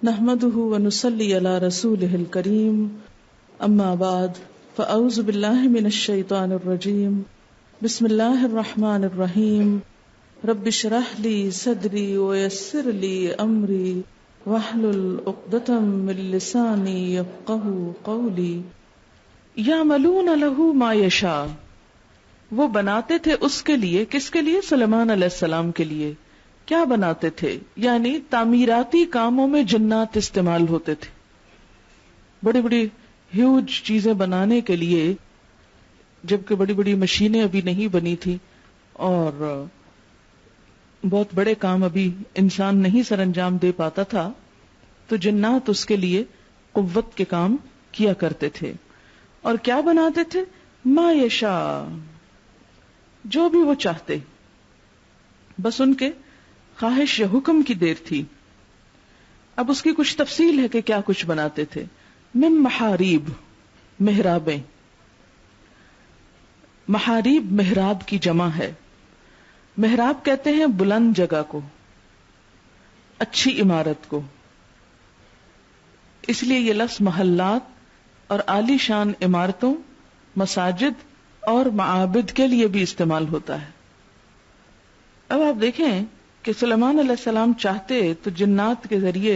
نحمده ونصلي على رسوله الكريم اما بعد فاعوذ بالله من الشيطان الرجيم بسم الله الرحمن الرحيم رب اشرح لي صدري ويسر لي امري واحلل عقدة من لساني يفقهوا قولي يعملون له ما يشاء. وہ بناتے تھے اس کے لیے، کس کے لیے؟ سلیمان علیہ السلام کے لیے. کیا بناتے تھے؟ یعنی تعمیراتی کاموں میں جنات استعمال ہوتے تھے. بڑی بڑی ہیوج چیزیں بنانے کے لیے، جبکہ بڑی بڑی مشینیں ابھی نہیں بنی تھی اور بہت بڑے کام ابھی انسان نہیں سر انجام دے پاتا تھا، تو جنات اس کے لیے قوت کے کام کیا کرتے تھے. اور کیا بناتے تھے؟ ما یشاء، جو بھی وہ چاہتے، بس ان کے خواہش یا حکم کی دیر تھی. اب اس کی کچھ تفصیل ہے کہ کیا کچھ بناتے تھے. من محاریب، محرابیں. محاریب محراب کی جمع ہے. محراب کہتے ہیں بلند جگہ کو، اچھی عمارت کو. اس لیے یہ لفظ محلات اور عالی شان عمارتوں، مساجد اور معابد کے لیے بھی استعمال ہوتا ہے. اب آپ دیکھیں کہ سلیمان علیہ السلام چاہتے تو جنات کے ذریعے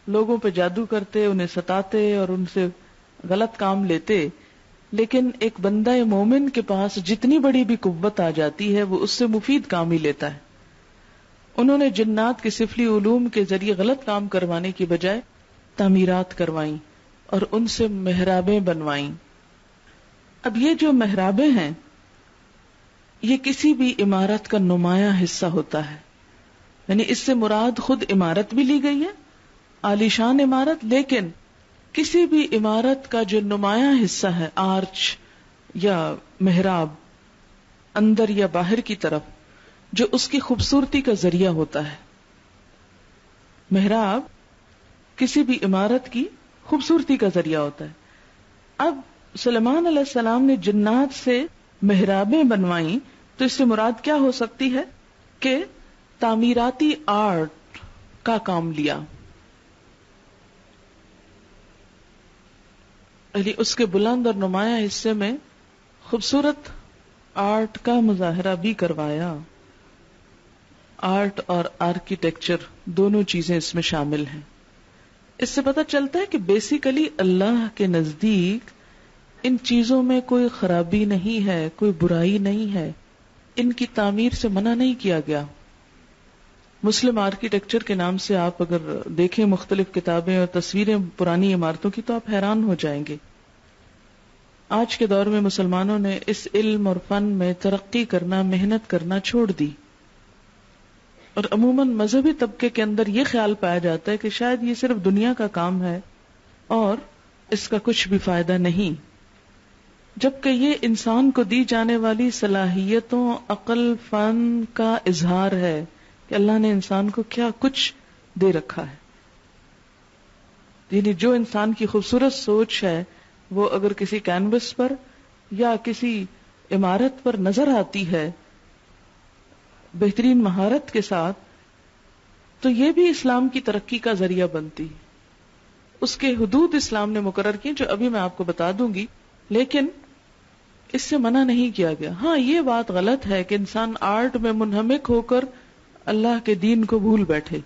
لوگوں پہ جادو کرتے، انہیں ستاتے اور ان سے غلط کام لیتے، لیکن ایک بندہ مومن کے پاس جتنی بڑی بھی قوت آ جاتی ہے وہ اس سے مفید کام ہی لیتا ہے. انہوں نے جنات کے سفلی علوم کے ذریعے غلط کام کروانے کی بجائے تعمیرات کروائیں اور ان سے محرابیں بنوائیں. اب یہ جو محرابیں ہیں، یہ کسی بھی عمارت کا نمایاں حصہ ہوتا ہے. یعنی اس سے مراد خود عمارت بھی لی گئی ہے، عالیشان عمارت، لیکن کسی بھی عمارت کا جو نمایاں حصہ ہے، آرچ یا محراب، اندر یا باہر کی طرف، جو اس کی خوبصورتی کا ذریعہ ہوتا ہے. محراب کسی بھی عمارت کی خوبصورتی کا ذریعہ ہوتا ہے. اب سلیمان علیہ السلام نے جنات سے محرابیں بنوائیں تو اس سے مراد کیا ہو سکتی ہے کہ تعمیراتی آرٹ کا کام لیا. یعنی اس کے بلند اور نمایاں حصے میں خوبصورت آرٹ کا مظاہرہ بھی کروایا. آرٹ اور آرکیٹیکچر دونوں چیزیں اس میں شامل ہیں. اس سے پتہ چلتا ہے کہ بیسیکلی اللہ کے نزدیک ان چیزوں میں کوئی خرابی نہیں ہے، کوئی برائی نہیں ہے، ان کی تعمیر سے منع نہیں کیا گیا. مسلم آرکیٹیکچر کے نام سے آپ اگر دیکھیں مختلف کتابیں اور تصویریں پرانی عمارتوں کی تو آپ حیران ہو جائیں گے. آج کے دور میں مسلمانوں نے اس علم اور فن میں ترقی کرنا، محنت کرنا چھوڑ دی، اور عموماً مذہبی طبقے کے اندر یہ خیال پایا جاتا ہے کہ شاید یہ صرف دنیا کا کام ہے اور اس کا کچھ بھی فائدہ نہیں، جبکہ یہ انسان کو دی جانے والی صلاحیتوں، عقل، فن کا اظہار ہے کہ اللہ نے انسان کو کیا کچھ دے رکھا ہے. یعنی جو انسان کی خوبصورت سوچ ہے وہ اگر کسی کینوس پر یا کسی عمارت پر نظر آتی ہے بہترین مہارت کے ساتھ، تو یہ بھی اسلام کی ترقی کا ذریعہ بنتی. اس کے حدود اسلام نے مقرر کی جو ابھی میں آپ کو بتا دوں گی، لیکن اس سے منع نہیں کیا گیا. ہاں، یہ بات غلط ہے کہ انسان آرٹ میں منہمک ہو کر اللہ کے دین کو بھول بیٹھے.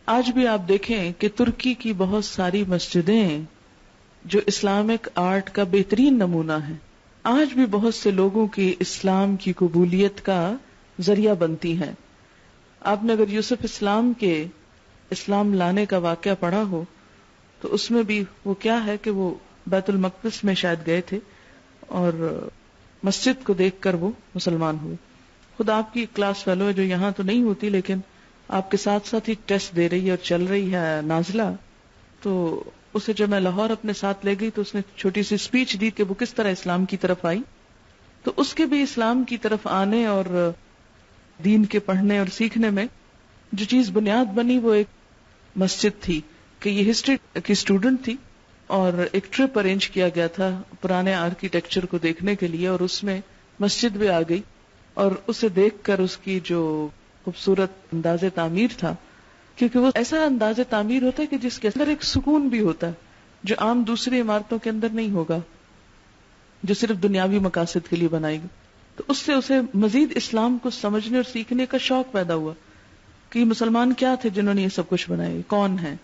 آج بھی آپ دیکھیں کہ ترکی کی بہت ساری مسجدیں جو اسلامک آرٹ کا بہترین نمونہ ہیں، آج بھی بہت سے لوگوں کی اسلام کی قبولیت کا ذریعہ بنتی ہیں. آپ نے اگر یوسف اسلام کے اسلام لانے کا واقعہ پڑھا ہو تو اس میں بھی وہ کیا ہے کہ وہ بیت المقدس میں شاید گئے تھے اور مسجد کو دیکھ کر وہ مسلمان ہوئے. خود آپ کی کلاس فیلو ہے جو یہاں تو نہیں ہوتی لیکن آپ کے ساتھ ساتھ ہی ٹیسٹ دے رہی ہے اور چل رہی ہے نازلہ، تو اسے جب میں لاہور اپنے ساتھ لے گئی تو اس نے چھوٹی سی اسپیچ دی کہ وہ کس طرح اسلام کی طرف آئی. تو اس کے بھی اسلام کی طرف آنے اور دین کے پڑھنے اور سیکھنے میں جو چیز بنیاد بنی وہ ایک مسجد تھی کہ یہ ہسٹری کی اسٹوڈنٹ تھی اور ایک ٹرپ ارینج کیا گیا تھا پرانے آرکیٹیکچر کو دیکھنے کے لیے، اور اس میں مسجد بھی آ گئی اور اسے دیکھ کر اس کی جو خوبصورت انداز تعمیر تھا کیونکہ وہ ایسا انداز تعمیر ہوتا ہے کہ جس کے اندر ایک سکون بھی ہوتا ہے جو عام دوسری عمارتوں کے اندر نہیں ہوگا، جو صرف دنیاوی مقاصد کے لیے بنائی گئی. تو اس سے اسے مزید اسلام کو سمجھنے اور سیکھنے کا شوق پیدا ہوا کہ یہ مسلمان کیا تھے جنہوں نے یہ سب کچھ بنایا، کون ہیں.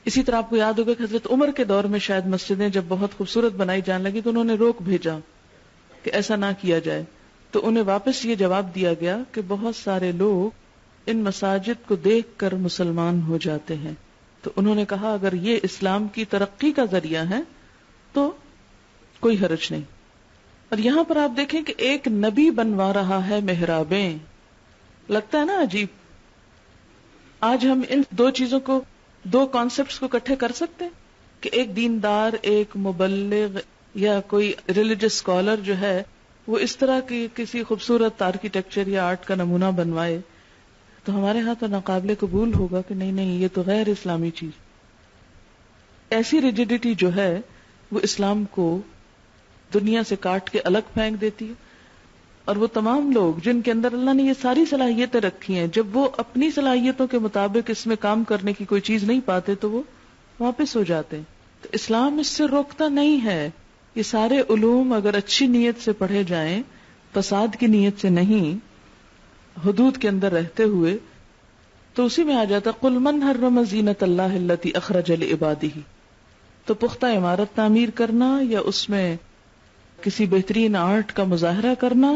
اسی طرح آپ کو یاد ہوگا کہ حضرت عمر کے دور میں شاید مسجدیں جب بہت خوبصورت بنائی جانے لگی تو انہوں نے روک بھیجا کہ ایسا نہ کیا جائے. تو انہیں واپس یہ جواب دیا گیا کہ بہت سارے لوگ ان مساجد کو دیکھ کر مسلمان ہو جاتے ہیں. تو انہوں نے کہا اگر یہ اسلام کی ترقی کا ذریعہ ہے تو کوئی حرج نہیں. اور یہاں پر آپ دیکھیں کہ ایک نبی بنوا رہا ہے محرابیں. لگتا ہے نا عجیب. آج ہم ان دو چیزوں کو، دو کانسیپٹس کو اکٹھے کر سکتے ہیں کہ ایک دیندار، ایک مبلغ یا کوئی ریلیجس اسکالر جو ہے وہ اس طرح کی کسی خوبصورت آرکیٹیکچر یا آرٹ کا نمونہ بنوائے تو ہمارے ہاں تو ناقابل قبول ہوگا کہ نہیں یہ تو غیر اسلامی چیز. ایسی ریجیڈیٹی جو ہے وہ اسلام کو دنیا سے کاٹ کے الگ پھینک دیتی ہے. اور وہ تمام لوگ جن کے اندر اللہ نے یہ ساری صلاحیتیں رکھی ہیں، جب وہ اپنی صلاحیتوں کے مطابق اس میں کام کرنے کی کوئی چیز نہیں پاتے تو وہ واپس ہو جاتے ہیں. تو اسلام اس سے روکتا نہیں ہے. یہ سارے علوم اگر اچھی نیت سے پڑھے جائیں، فساد کی نیت سے نہیں، حدود کے اندر رہتے ہوئے، تو اسی میں آ جاتا قل من حرم زینت اللہ التی اخرج لعبادہ. تو پختہ عمارت تعمیر کرنا یا اس میں کسی بہترین آرٹ کا مظاہرہ کرنا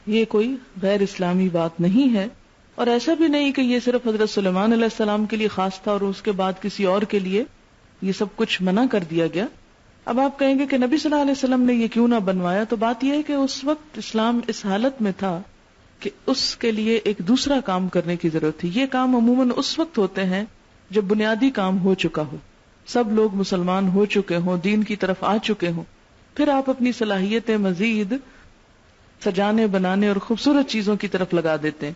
یہ کوئی غیر اسلامی بات نہیں ہے. اور ایسا بھی نہیں کہ یہ صرف حضرت سلیمان علیہ السلام کے لیے خاص تھا اور اس کے بعد کسی اور کے لیے یہ سب کچھ منع کر دیا گیا. اب آپ کہیں گے کہ نبی صلی اللہ علیہ وسلم نے یہ کیوں نہ بنوایا، تو بات یہ ہے کہ اس وقت اسلام اس حالت میں تھا کہ اس کے لیے ایک دوسرا کام کرنے کی ضرورت تھی. یہ کام عموماً اس وقت ہوتے ہیں جب بنیادی کام ہو چکا ہو، سب لوگ مسلمان ہو چکے ہوں، دین کی طرف آ چکے ہوں. پھر آپ اپنی صلاحیتیں مزید سجانے بنانے اور خوبصورت چیزوں کی طرف لگا دیتے ہیں.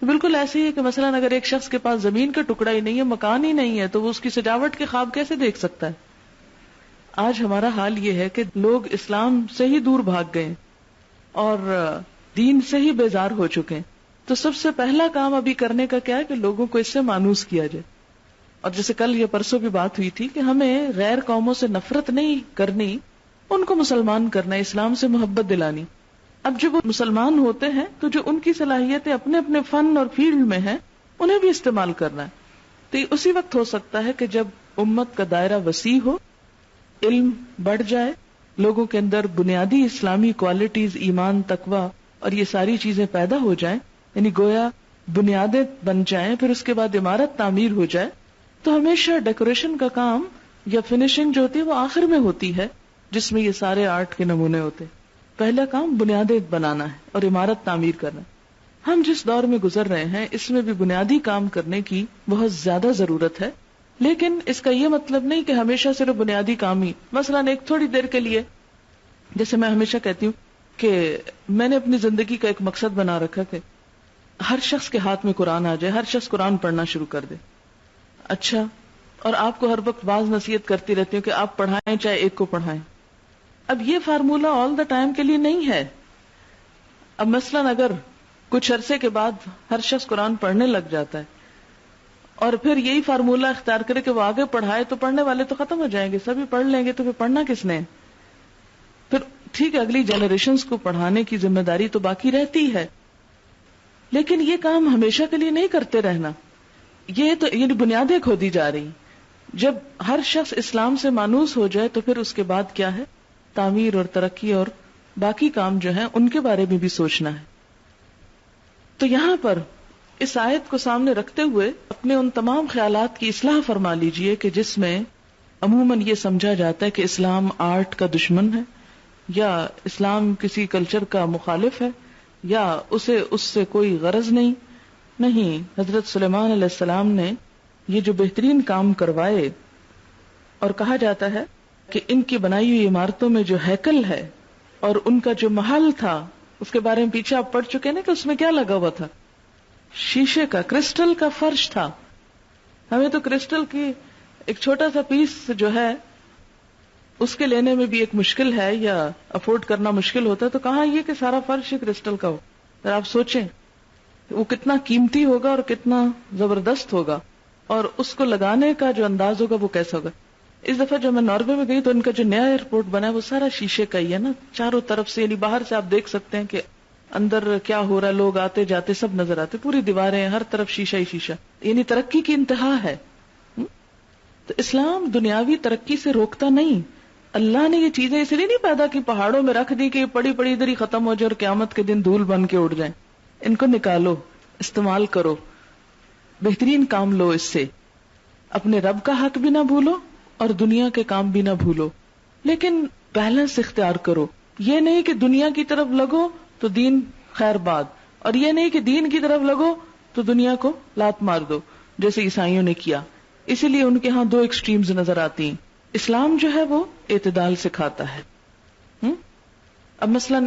بالکل ایسے ہی ہے کہ مثلاً اگر ایک شخص کے پاس زمین کا ٹکڑا ہی نہیں ہے، مکان ہی نہیں ہے، تو وہ اس کی سجاوٹ کے خواب کیسے دیکھ سکتا ہے؟ آج ہمارا حال یہ ہے کہ لوگ اسلام سے ہی دور بھاگ گئے اور دین سے ہی بیزار ہو چکے ہیں. تو سب سے پہلا کام ابھی کرنے کا کیا ہے کہ لوگوں کو اس سے مانوس کیا جائے. اور جیسے کل یا پرسوں بھی بات ہوئی تھی کہ ہمیں غیر قوموں سے نفرت نہیں کرنی، ان کو مسلمان کرنا، اسلام سے محبت دلانی. اب جب وہ مسلمان ہوتے ہیں تو جو ان کی صلاحیتیں اپنے اپنے فن اور فیلڈ میں ہیں انہیں بھی استعمال کرنا ہے. تو یہ اسی وقت ہو سکتا ہے کہ جب امت کا دائرہ وسیع ہو، علم بڑھ جائے، لوگوں کے اندر بنیادی اسلامی کوالٹیز، ایمان، تقوی اور یہ ساری چیزیں پیدا ہو جائیں، یعنی گویا بنیادیں بن جائیں، پھر اس کے بعد عمارت تعمیر ہو جائے. تو ہمیشہ ڈیکوریشن کا کام یا فنیشنگ جو ہوتی ہے وہ آخر میں ہوتی ہے، جس میں یہ سارے آرٹ کے نمونے ہوتے. پہلا کام بنیادیں بنانا ہے اور عمارت تعمیر کرنا ہے. ہم جس دور میں گزر رہے ہیں اس میں بھی بنیادی کام کرنے کی بہت زیادہ ضرورت ہے. لیکن اس کا یہ مطلب نہیں کہ ہمیشہ صرف بنیادی کام ہی، مثلا ایک تھوڑی دیر کے لیے، جیسے میں ہمیشہ کہتی ہوں کہ میں نے اپنی زندگی کا ایک مقصد بنا رکھا کہ ہر شخص کے ہاتھ میں قرآن آ جائے، ہر شخص قرآن پڑھنا شروع کر دے. اچھا، اور آپ کو ہر وقت بعض نصیحت کرتی رہتی ہوں کہ آپ پڑھائیں چاہے ایک کو پڑھائیں. اب یہ فارمولہ آل دا ٹائم کے لیے نہیں ہے. اب مثلا اگر کچھ عرصے کے بعد ہر شخص قرآن پڑھنے لگ جاتا ہے اور پھر یہی فارمولہ اختیار کرے کہ وہ آگے پڑھائے، تو پڑھنے والے تو ختم ہو جائیں گے، سبھی پڑھ لیں گے، تو پھر پڑھنا کس نے؟ پھر ٹھیک ہے اگلی جنریشنز کو پڑھانے کی ذمہ داری تو باقی رہتی ہے، لیکن یہ کام ہمیشہ کے لیے نہیں کرتے رہنا. یہ تو یعنی بنیادیں کھودی جا رہی. جب ہر شخص اسلام سے مانوس ہو جائے تو پھر اس کے بعد کیا ہے؟ تعمیر اور ترقی اور باقی کام جو ہیں ان کے بارے میں بھی سوچنا ہے. تو یہاں پر اس آیت کو سامنے رکھتے ہوئے اپنے ان تمام خیالات کی اصلاح فرما لیجئے کہ جس میں عموماً یہ سمجھا جاتا ہے کہ اسلام آرٹ کا دشمن ہے، یا اسلام کسی کلچر کا مخالف ہے، یا اسے اس سے کوئی غرض نہیں. نہیں، حضرت سلیمان علیہ السلام نے یہ جو بہترین کام کروائے، اور کہا جاتا ہے کہ ان کی بنائی ہوئی عمارتوں میں جو ہیکل ہے اور ان کا جو محل تھا، اس کے بارے میں پیچھے آپ پڑھ چکے نا کہ اس میں کیا لگا ہوا تھا؟ شیشے کا، کرسٹل کا فرش تھا. ہمیں تو کرسٹل کی ایک چھوٹا سا پیس جو ہے اس کے لینے میں بھی ایک مشکل ہے یا افورڈ کرنا مشکل ہوتا ہے، تو کہاں یہ کہ سارا فرش کرسٹل کا ہو. آپ سوچیں وہ کتنا قیمتی ہوگا اور کتنا زبردست ہوگا، اور اس کو لگانے کا جو انداز ہوگا وہ کیسا ہوگا. اس دفعہ جب میں ناروے میں گئی تو ان کا جو نیا ایئرپورٹ بنا ہے وہ سارا شیشے کا ہی ہے نا، چاروں طرف سے، یعنی باہر سے آپ دیکھ سکتے ہیں کہ اندر کیا ہو رہا ہے، لوگ آتے جاتے سب نظر آتے، پوری دیواریں، ہر طرف شیشہ ہی شیشہ، یعنی ترقی کی انتہا ہے. تو اسلام دنیاوی ترقی سے روکتا نہیں. اللہ نے یہ چیزیں اس لیے نہیں پیدا کی، پہاڑوں میں رکھ دی کہ پڑی پڑی ادھر ہی ختم ہو جائے اور قیامت کے دن دھول بن کے اڑ جائیں. ان کو نکالو، استعمال کرو، بہترین کام لو اس سے. اپنے رب کا حق بھی نہ بھولو اور دنیا کے کام بھی نہ بھولو، لیکن بیلنس اختیار کرو. یہ نہیں کہ دنیا کی طرف لگو تو دین خیر باد، اور یہ نہیں کہ دین کی طرف لگو تو دنیا کو لات مار دو جیسے عیسائیوں نے کیا. اسی لیے ان کے ہاں دو ایکسٹریمز نظر آتی ہیں. اسلام جو ہے وہ اعتدال سکھاتا ہے. اب مثلا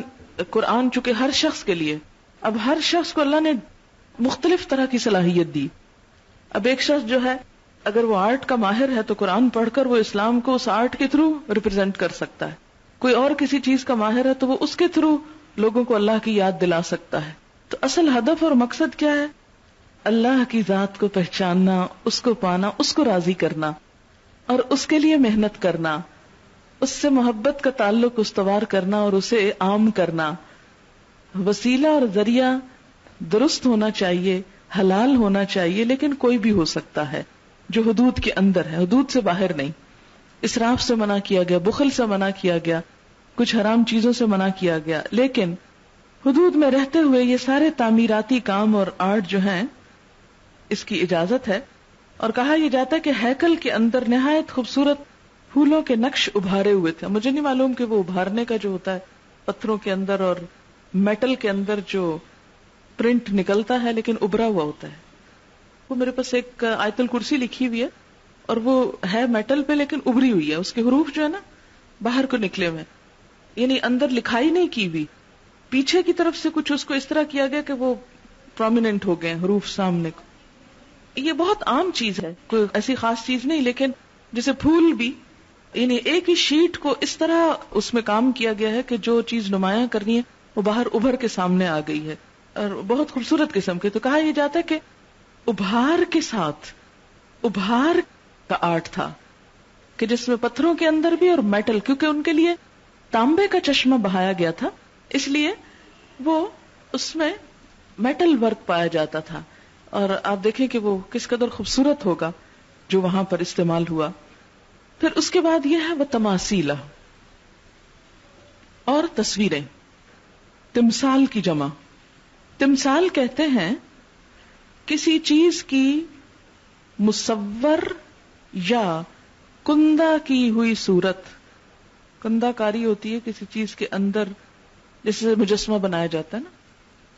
قرآن چونکہ ہر شخص کے لیے، اب ہر شخص کو اللہ نے مختلف طرح کی صلاحیت دی. اب ایک شخص جو ہے اگر وہ آرٹ کا ماہر ہے تو قرآن پڑھ کر وہ اسلام کو اس آرٹ کے تھرو ریپرزینٹ کر سکتا ہے. کوئی اور کسی چیز کا ماہر ہے تو وہ اس کے تھرو لوگوں کو اللہ کی یاد دلا سکتا ہے. تو اصل ہدف اور مقصد کیا ہے؟ اللہ کی ذات کو پہچاننا، اس کو پانا، اس کو راضی کرنا اور اس کے لیے محنت کرنا، اس سے محبت کا تعلق استوار کرنا اور اسے عام کرنا. وسیلہ اور ذریعہ درست ہونا چاہیے، حلال ہونا چاہیے، لیکن کوئی بھی ہو سکتا ہے جو حدود کے اندر ہے، حدود سے باہر نہیں. اسراف سے منع کیا گیا، بخل سے منع کیا گیا، کچھ حرام چیزوں سے منع کیا گیا، لیکن حدود میں رہتے ہوئے یہ سارے تعمیراتی کام اور آرٹ جو ہیں اس کی اجازت ہے. اور کہا یہ جاتا ہے کہ ہیکل کے اندر نہایت خوبصورت پھولوں کے نقش ابھارے ہوئے تھے. مجھے نہیں معلوم کہ وہ ابھارنے کا جو ہوتا ہے پتھروں کے اندر اور میٹل کے اندر جو پرنٹ نکلتا ہے لیکن ابھرا ہوا ہوتا ہے. وہ میرے پاس ایک آیت الکرسی لکھی ہوئی ہے اور وہ ہے میٹل پہ لیکن ابھری ہوئی ہے، اس کے حروف جو ہے نا باہر کو نکلے ہوئے، یعنی اندر لکھائی نہیں کی ہوئی، پیچھے کی طرف سے کچھ اس کو اس طرح کیا گیا کہ وہ پرومیننٹ ہو گئے حروف سامنے کو. یہ بہت عام چیز ہے، کوئی ایسی خاص چیز نہیں، لیکن جیسے پھول بھی، یعنی ایک ہی شیٹ کو اس طرح اس میں کام کیا گیا ہے کہ جو چیز نمایاں کرنی ہے وہ باہر ابھر کے سامنے آ گئی ہے اور بہت خوبصورت قسم کے. تو کہا یہ جاتا ہے کہ ابھار کے ساتھ، ابھار کا آرٹ تھا کہ جس میں پتھروں کے اندر بھی اور میٹل، کیونکہ ان کے لیے تانبے کا چشمہ بہایا گیا تھا اس لیے وہ اس میں میٹل ورک پایا جاتا تھا. اور آپ دیکھیں کہ وہ کس قدر خوبصورت ہوگا جو وہاں پر استعمال ہوا. پھر اس کے بعد یہ ہے وہ تماثیلہ اور تصویریں. تمثال کی جمع تمثال کہتے ہیں کسی چیز کی مصور یا کندہ کی ہوئی صورت. کندہ کاری ہوتی ہے کسی چیز کے اندر، جیسے مجسمہ بنایا جاتا ہے نا،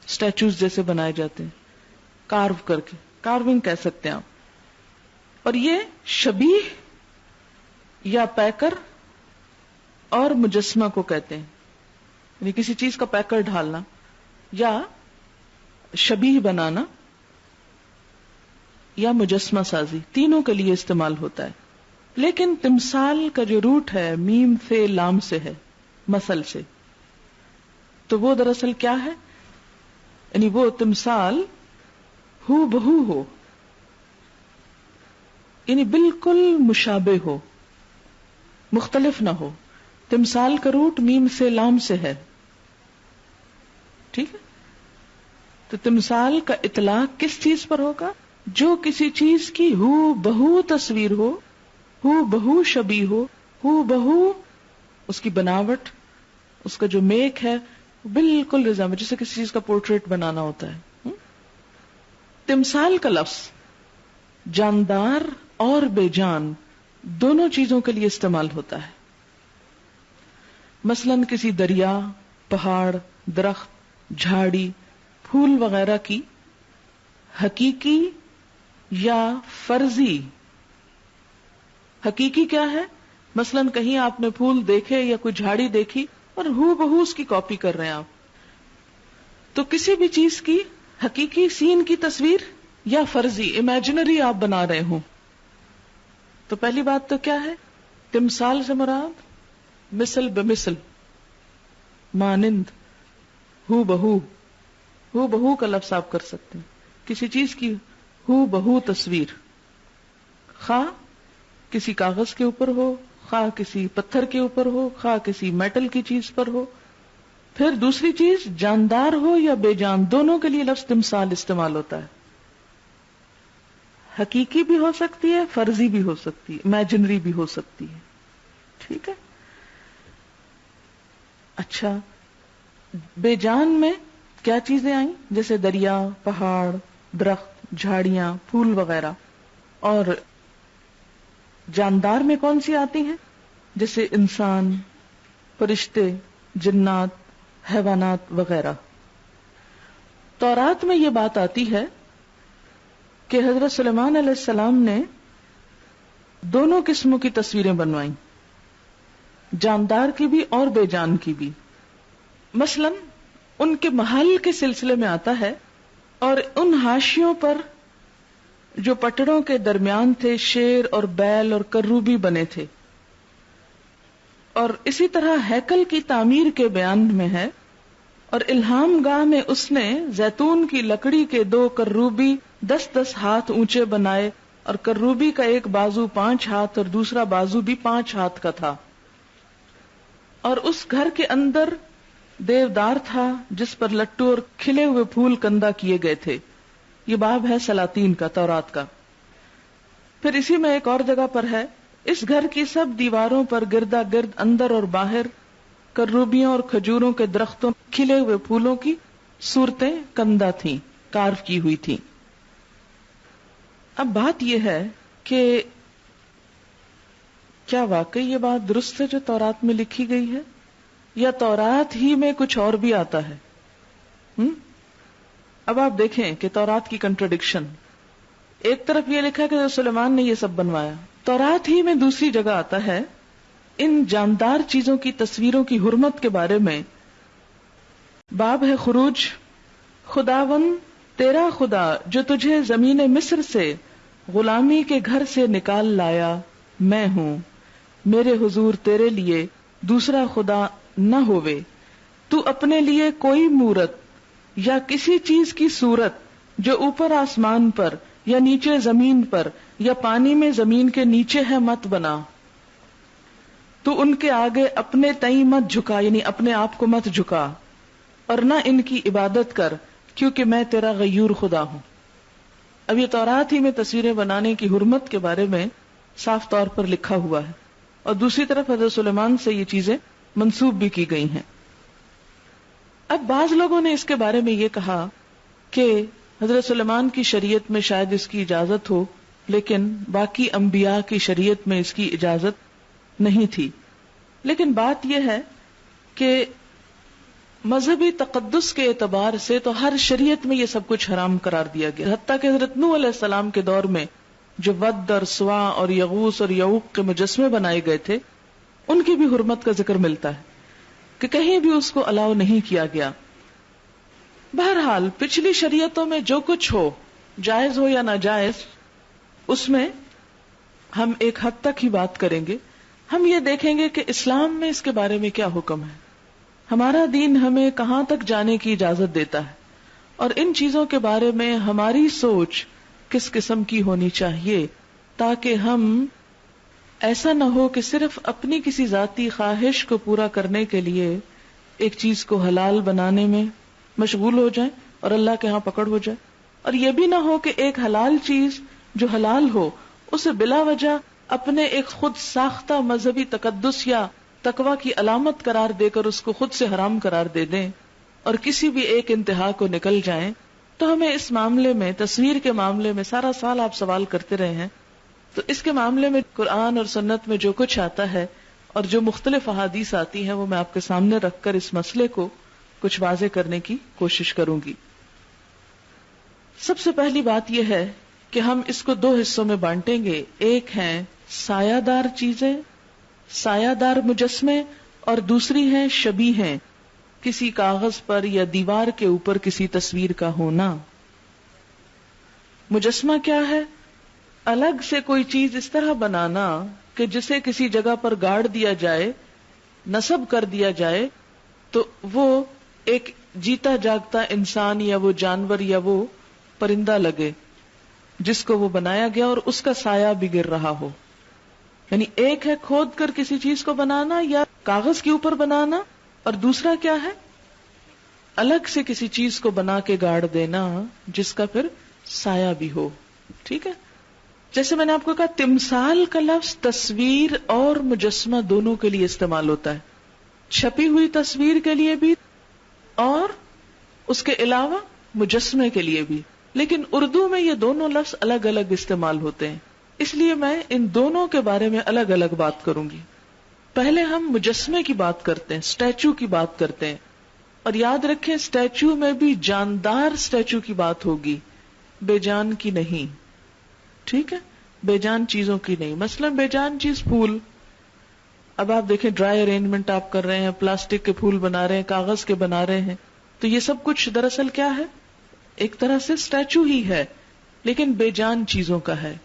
اسٹیچوز جیسے بنائے جاتے ہیں کارو کر کے، کارونگ کہہ سکتے ہیں آپ. اور یہ شبیہ یا پیکر اور مجسمہ کو کہتے ہیں، یعنی کسی چیز کا پیکر ڈھالنا یا شبیہ بنانا یا مجسمہ سازی، تینوں کے لیے استعمال ہوتا ہے. لیکن تمثال کا جو روٹ ہے میم سے لام سے ہے، مثل سے، تو وہ دراصل کیا ہے؟ یعنی وہ تمثال ہو بہو ہو، یعنی بالکل مشابہ ہو، مختلف نہ ہو. تمثال کا روٹ میم سے لام سے ہے، ٹھیک ہے؟ تو تمثال کا اطلاق کس چیز پر ہوگا؟ جو کسی چیز کی ہو بہو تصویر ہو، ہو بہو شبیہ ہو بہو اس کی بناوٹ، اس کا جو میک ہے بالکل رضا میں، جیسے کسی چیز کا پورٹریٹ بنانا ہوتا ہے. تمثال کا لفظ جاندار اور بے جان دونوں چیزوں کے لیے استعمال ہوتا ہے. مثلاً کسی دریا، پہاڑ، درخت، جھاڑی، پھول وغیرہ کی حقیقی یا فرضی. حقیقی کیا ہے؟ مثلاً کہیں آپ نے پھول دیکھے یا کوئی جھاڑی دیکھی اور ہو بہو اس کی کاپی کر رہے ہیں آپ. تو کسی بھی چیز کی حقیقی سین کی تصویر یا فرضی امیجنری آپ بنا رہے ہوں. تو پہلی بات تو کیا ہے؟ تمثال سے مراد مثل بمثل، مانند، ہو بہو. ہو بہو کا لفظ آپ کر سکتے ہیں، کسی چیز کی ہو بہو تصویر، خواہ کسی کاغذ کے اوپر ہو، خواہ کسی پتھر کے اوپر ہو، خواہ کسی میٹل کی چیز پر ہو. پھر دوسری چیز جاندار ہو یا بے جان، دونوں کے لیے لفظ تمثال استعمال ہوتا ہے. حقیقی بھی ہو سکتی ہے، فرضی بھی ہو سکتی ہے، امیجنری بھی ہو سکتی ہے. ٹھیک ہے. اچھا، بے جان میں کیا چیزیں آئیں؟ جیسے دریا، پہاڑ، درخت، جھاڑیاں، پھول وغیرہ. اور جاندار میں کون سی آتی ہیں؟ جیسے انسان، فرشتے، جنات، حیوانات وغیرہ. تورات میں یہ بات آتی ہے کہ حضرت سلیمان علیہ السلام نے دونوں قسموں کی تصویریں بنوائیں، جاندار کی بھی اور بے جان کی بھی. مثلا ان کے محل کے سلسلے میں آتا ہے، اور ان حاشیوں پر جو پٹڑوں کے درمیان تھے شیر اور بیل اور کروبی بنے تھے. اور اسی طرح ہیکل کی تعمیر کے بیان میں ہے، اور الہام گاہ میں اس نے زیتون کی لکڑی کے 2 کروبی 10 ہاتھ اونچے بنائے، اور کروبی کا ایک بازو 5 ہاتھ اور دوسرا بازو بھی 5 ہاتھ کا تھا. اور اس گھر کے اندر دیودار تھا جس پر لٹو اور کھلے ہوئے پھول کندہ کیے گئے تھے. یہ باب ہے سلاطین کا، تورات کا. پھر اسی میں ایک اور جگہ پر ہے، اس گھر کی سب دیواروں پر گردا گرد اندر اور باہر کروبیوں اور کھجوروں کے درختوں کھلے ہوئے پھولوں کی صورتیں کندہ تھیں، کارو کی ہوئی تھیں. اب بات یہ ہے کہ کیا واقعی یہ بات درست ہے جو تورات میں لکھی گئی ہے، یا تورات ہی میں کچھ اور بھی آتا ہے؟ اب آپ دیکھیں کہ تورات کی کنٹرڈکشن، ایک طرف یہ لکھا کہ سلیمان نے یہ سب بنوایا، تورات ہی میں دوسری جگہ آتا ہے ان جاندار چیزوں کی تصویروں کی حرمت کے بارے میں. باب ہے خروج. خداوند تیرا خدا جو تجھے زمین مصر سے غلامی کے گھر سے نکال لایا میں ہوں، میرے حضور تیرے لیے دوسرا خدا نہ ہووے. تو اپنے لیے کوئی مورت یا کسی چیز کی صورت جو اوپر آسمان پر یا نیچے زمین پر یا پانی میں زمین کے نیچے ہے مت بنا. تو ان کے آگے اپنے تئیں مت جھکا، یعنی اپنے آپ کو مت جھکا، اور نہ ان کی عبادت کر، کیونکہ میں تیرا غیور خدا ہوں. اب یہ تورات ہی میں تصویریں بنانے کی حرمت کے بارے میں صاف طور پر لکھا ہوا ہے، اور دوسری طرف حضرت سلیمان سے یہ چیزیں منسوب بھی کی گئی ہیں. اب بعض لوگوں نے اس کے بارے میں یہ کہا کہ حضرت سلیمان کی شریعت میں شاید اس کی اجازت ہو، لیکن باقی انبیاء کی شریعت میں اس کی اجازت نہیں تھی. لیکن بات یہ ہے کہ مذہبی تقدس کے اعتبار سے تو ہر شریعت میں یہ سب کچھ حرام قرار دیا گیا، حتیٰ کہ حضرت نوح علیہ السلام کے دور میں جو ود اور سوا اور یغوث اور یعوق کے مجسمے بنائے گئے تھے، ان کی بھی حرمت کا ذکر ملتا ہے کہ کہیں بھی اس کو الاؤ نہیں کیا گیا. بہرحال پچھلی شریعتوں میں جو کچھ ہو، جائز ہو یا ناجائز، اس میں ہم ایک حد تک ہی بات کریں گے. ہم یہ دیکھیں گے کہ اسلام میں اس کے بارے میں کیا حکم ہے، ہمارا دین ہمیں کہاں تک جانے کی اجازت دیتا ہے، اور ان چیزوں کے بارے میں ہماری سوچ کس قسم کی ہونی چاہیے، تاکہ ہم ایسا نہ ہو کہ صرف اپنی کسی ذاتی خواہش کو پورا کرنے کے لیے ایک چیز کو حلال بنانے میں مشغول ہو جائیں اور اللہ کے ہاں پکڑ ہو جائے، اور یہ بھی نہ ہو کہ ایک حلال چیز جو حلال ہو اسے بلا وجہ اپنے ایک خود ساختہ مذہبی تقدس یا تقوی کی علامت قرار دے کر اس کو خود سے حرام قرار دے دیں اور کسی بھی ایک انتہا کو نکل جائیں. تو ہمیں اس معاملے میں، تصویر کے معاملے میں، سارا سال آپ سوال کرتے رہے ہیں، تو اس کے معاملے میں قرآن اور سنت میں جو کچھ آتا ہے اور جو مختلف احادیث آتی ہیں وہ میں آپ کے سامنے رکھ کر اس مسئلے کو کچھ واضح کرنے کی کوشش کروں گی. سب سے پہلی بات یہ ہے کہ ہم اس کو 2 حصوں میں بانٹیں گے. ایک ہیں سایہ دار چیزیں، سایہ دار مجسمے، اور دوسری ہیں شبیہ ہیں، کسی کاغذ پر یا دیوار کے اوپر کسی تصویر کا ہونا. مجسمہ کیا ہے؟ الگ سے کوئی چیز اس طرح بنانا کہ جسے کسی جگہ پر گاڑ دیا جائے، نصب کر دیا جائے، تو وہ ایک جیتا جاگتا انسان یا وہ جانور یا وہ پرندہ لگے جس کو وہ بنایا گیا اور اس کا سایہ بھی گر رہا ہو. یعنی ایک ہے کھود کر کسی چیز کو بنانا یا کاغذ کے اوپر بنانا، اور دوسرا کیا ہے الگ سے کسی چیز کو بنا کے گاڑ دینا جس کا پھر سایہ بھی ہو. ٹھیک ہے، جیسے میں نے آپ کو کہا تمثال کا لفظ تصویر اور مجسمہ دونوں کے لیے استعمال ہوتا ہے، چھپی ہوئی تصویر کے لیے بھی اور اس کے علاوہ مجسمے کے لیے بھی. لیکن اردو میں یہ دونوں لفظ الگ الگ استعمال ہوتے ہیں، اس لیے میں ان دونوں کے بارے میں الگ الگ بات کروں گی. پہلے ہم مجسمے کی بات کرتے ہیں، اسٹیچو کی بات کرتے ہیں، اور یاد رکھیں اسٹیچو میں بھی جاندار اسٹیچو کی بات ہوگی، بے جان کی نہیں. ٹھیک ہے، بے جان چیزوں کی نہیں. مثلا بے جان چیز پھول، اب آپ دیکھیں ڈرائی ارینجمنٹ آپ کر رہے ہیں، پلاسٹک کے پھول بنا رہے ہیں، کاغذ کے بنا رہے ہیں، تو یہ سب کچھ دراصل کیا ہے؟ ایک طرح سے اسٹیچو ہی ہے لیکن بے جان چیزوں کا ہے.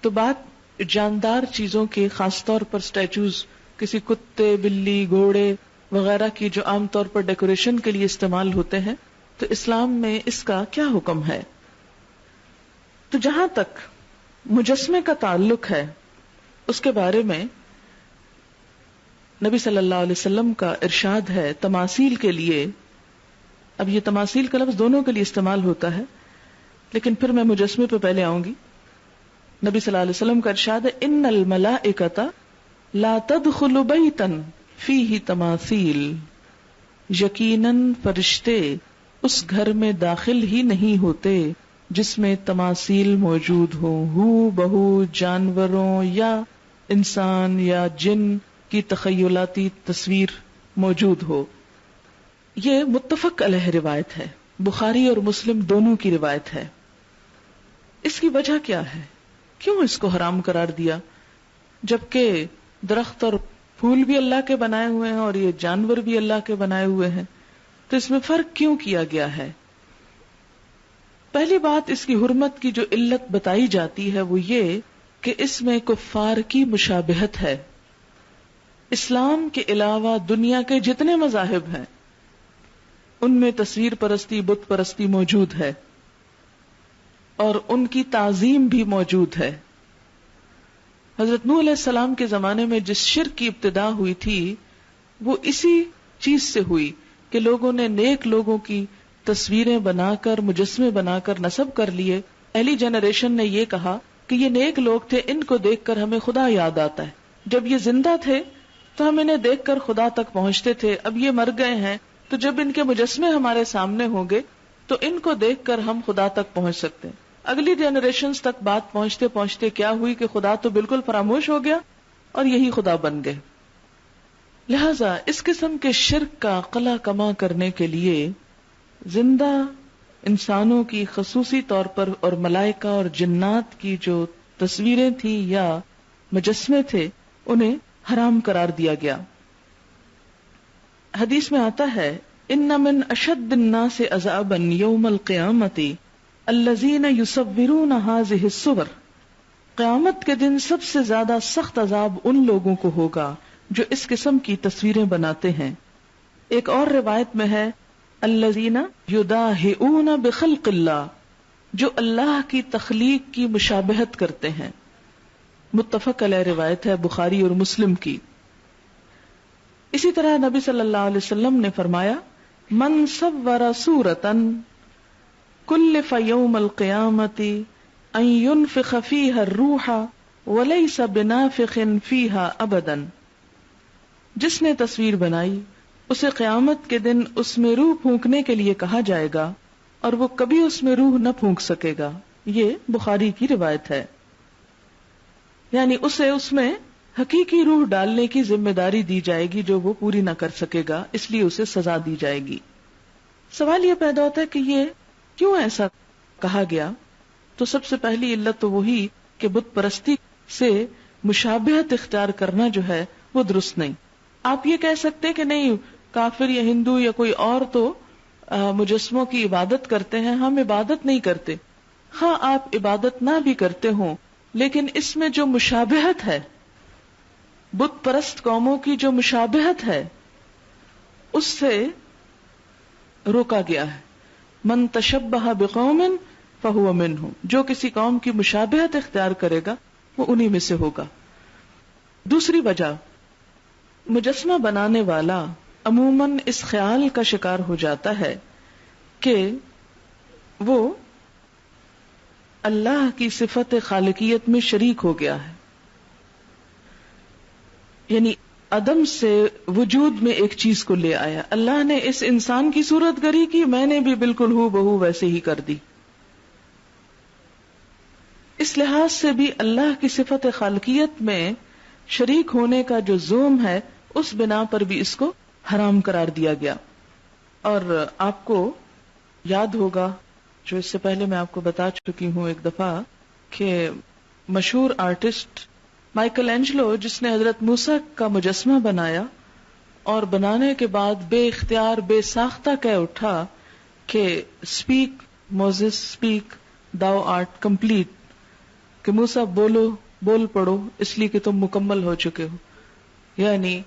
تو بات جاندار چیزوں کے، خاص طور پر اسٹیچوز کسی کتے، بلی، گھوڑے وغیرہ کی جو عام طور پر ڈیکوریشن کے لیے استعمال ہوتے ہیں، تو اسلام میں اس کا کیا حکم ہے؟ تو جہاں تک مجسمے کا تعلق ہے اس کے بارے میں نبی صلی اللہ علیہ وسلم کا ارشاد ہے تماثیل کے لیے. اب یہ تماثیل کا لفظ دونوں کے لیے استعمال ہوتا ہے لیکن پھر میں مجسمے پہ پہلے آؤں گی. نبی صلی اللہ علیہ وسلم کا ارشاد ہے ان الملائکۃ لا تدخل بیتا فیہ تماثیل، یقیناً فرشتے اس گھر میں داخل ہی نہیں ہوتے جس میں تماثیل موجود ہوں، ہو بہو جانوروں یا انسان یا جن کی تخیلاتی تصویر موجود ہو. یہ متفق علیہ روایت ہے، بخاری اور مسلم دونوں کی روایت ہے. اس کی وجہ کیا ہے؟ کیوں اس کو حرام قرار دیا جبکہ درخت اور پھول بھی اللہ کے بنائے ہوئے ہیں اور یہ جانور بھی اللہ کے بنائے ہوئے ہیں؟ تو اس میں فرق کیوں کیا گیا ہے؟ پہلی بات، اس کی حرمت کی جو علت بتائی جاتی ہے وہ یہ کہ اس میں کفار کی مشابہت ہے. اسلام کے علاوہ دنیا کے جتنے مذاہب ہیں ان میں تصویر پرستی، بت پرستی موجود ہے اور ان کی تعظیم بھی موجود ہے. حضرت نوح علیہ السلام کے زمانے میں جس شرک کی ابتدا ہوئی تھی وہ اسی چیز سے ہوئی کہ لوگوں نے نیک لوگوں کی تصویریں بنا کر، مجسمے بنا کر نسب کر لیے. پہلی جنریشن نے یہ کہا کہ یہ نیک لوگ تھے، ان کو دیکھ کر ہمیں خدا یاد آتا ہے. جب یہ زندہ تھے تو ہم انہیں دیکھ کر خدا تک پہنچتے تھے، اب یہ مر گئے ہیں تو جب ان کے مجسمے ہمارے سامنے ہوں گے تو ان کو دیکھ کر ہم خدا تک پہنچ سکتے ہیں. اگلی جنریشنز تک بات پہنچتے پہنچتے کیا ہوئی کہ خدا تو بالکل فراموش ہو گیا اور یہی خدا بن گئے. لہذا اس قسم کے شرک کا قلع کما کرنے کے لیے زندہ انسانوں کی خصوصی طور پر اور ملائکہ اور جنات کی جو تصویریں تھیں یا مجسمے تھے انہیں حرام قرار دیا گیا. حدیث میں آتا ہے ان من اشد الناس عذابا یوم القیامت الذین یصورون هذه الصور، قیامت کے دن سب سے زیادہ سخت عذاب ان لوگوں کو ہوگا جو اس قسم کی تصویریں بناتے ہیں. ایک اور روایت میں ہے الذین یداہئون بخلق اللہ، جو اللہ کی تخلیق کی مشابہت کرتے ہیں. متفق علیہ روایت ہے بخاری اور مسلم کی. اسی طرح نبی صلی اللہ علیہ وسلم نے فرمایا من صور صورتا کلف یوم القیامت ان ينفخ فیہا الروح وليس بنافخ فیہا ابدا، جس نے تصویر بنائی اسے قیامت کے دن اس میں روح پھونکنے کے لیے کہا جائے گا اور وہ کبھی اس میں روح نہ پھونک سکے گا. یہ بخاری کی روایت ہے. یعنی اسے اس میں حقیقی روح ڈالنے کی ذمہ داری دی جائے گی جو وہ پوری نہ کر سکے گا، اس لیے اسے سزا دی جائے گی. سوال یہ پیدا ہوتا ہے کہ یہ کیوں ایسا کہا گیا؟ تو سب سے پہلی علت تو وہی کہ بت پرستی سے مشابہت اختیار کرنا جو ہے وہ درست نہیں. آپ یہ کہہ سکتے کہ نہیں کافر یا ہندو یا کوئی اور تو مجسموں کی عبادت کرتے ہیں، ہم عبادت نہیں کرتے. ہاں آپ عبادت نہ بھی کرتے ہوں لیکن اس میں جو مشابہت ہے، بت پرست قوموں کی جو مشابہت ہے، اس سے روکا گیا ہے. من تشبہ بقوم فہو منہم، جو کسی قوم کی مشابہت اختیار کرے گا وہ انہی میں سے ہوگا. دوسری وجہ، مجسمہ بنانے والا عموماً اس خیال کا شکار ہو جاتا ہے کہ وہ اللہ کی صفت خالقیت میں شریک ہو گیا ہے، یعنی عدم سے وجود میں ایک چیز کو لے آیا. اللہ نے اس انسان کی صورت گری کی، میں نے بھی بالکل ہو بہو ویسے ہی کر دی. اس لحاظ سے بھی اللہ کی صفت خالقیت میں شریک ہونے کا جو زوم ہے اس بنا پر بھی اس کو حرام قرار دیا گیا. اور آپ کو یاد ہوگا، جو اس سے پہلے میں آپ کو بتا چکی ہوں ایک دفعہ، کہ مشہور آرٹسٹ مائیکل اینجلو، جس نے حضرت موسیٰ کا مجسمہ بنایا اور بنانے کے بعد بے اختیار بے ساختہ کہہ اٹھا کہ speak Moses speak thou art complete, کہ موسیٰ بولو، بول پڑو اس لیے کہ تم مکمل ہو چکے ہو. یعنی